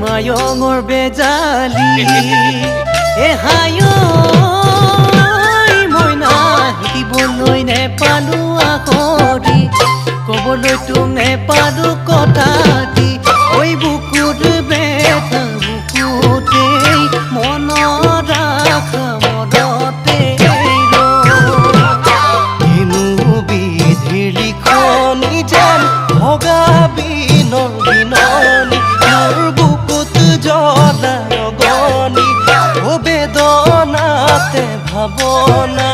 মায়ঙৰ বেজালি হায় মইনা শিকিবলৈ নেপালো আখৰি ক'বলৈ তোক নেপালো কথা দি ঐ বুকুত বেথা বুকুতেই মনত ৰাখা মনতে কিনো বিধিৰ লিখনি যেন ভগা বিনৰ বিননি মোৰ বুকুত জ্বলা ৰগনি বেদনাতে ভাৱনা